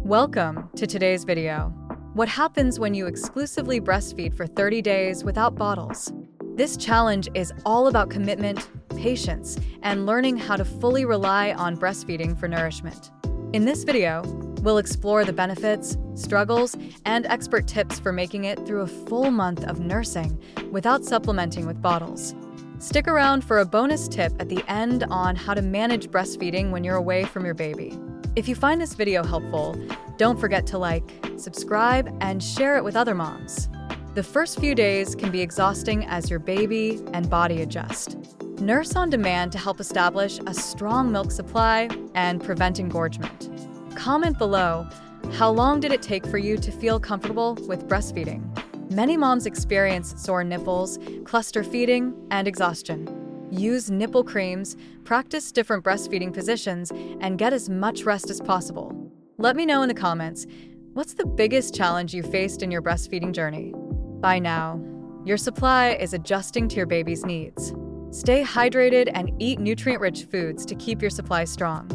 Welcome to today's video. What happens when you exclusively breastfeed for 30 days without bottles? This challenge is all about commitment, patience, and learning how to fully rely on breastfeeding for nourishment. In this video, we'll explore the benefits, struggles, and expert tips for making it through a full month of nursing without supplementing with bottles. Stick around for a bonus tip at the end on how to manage breastfeeding when you're away from your baby. If you find this video helpful, don't forget to like, subscribe, and share it with other moms. The first few days can be exhausting as your baby and body adjust. Nurse on demand to help establish a strong milk supply and prevent engorgement. Comment below, how long did it take for you to feel comfortable with breastfeeding? Many moms experience sore nipples, cluster feeding, and exhaustion. Use nipple creams, practice different breastfeeding positions, and get as much rest as possible. Let me know in the comments, what's the biggest challenge you faced in your breastfeeding journey? By now, your supply is adjusting to your baby's needs. Stay hydrated and eat nutrient-rich foods to keep your supply strong.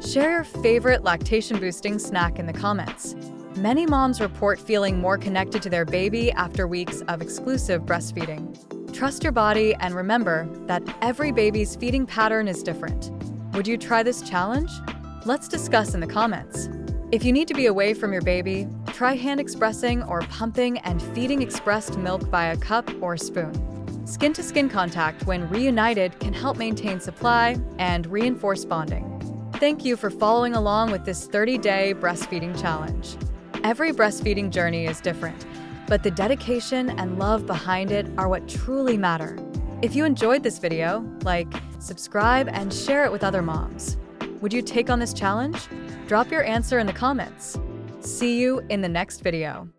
Share your favorite lactation-boosting snack in the comments. Many moms report feeling more connected to their baby after weeks of exclusive breastfeeding. Trust your body and remember that every baby's feeding pattern is different. Would you try this challenge? Let's discuss in the comments. If you need to be away from your baby, try hand expressing or pumping and feeding expressed milk via cup or spoon. Skin-to-skin contact when reunited can help maintain supply and reinforce bonding. Thank you for following along with this 30-day breastfeeding challenge. Every breastfeeding journey is different, but the dedication and love behind it are what truly matter. If you enjoyed this video, like, subscribe, and share it with other moms. Would you take on this challenge? Drop your answer in the comments. See you in the next video.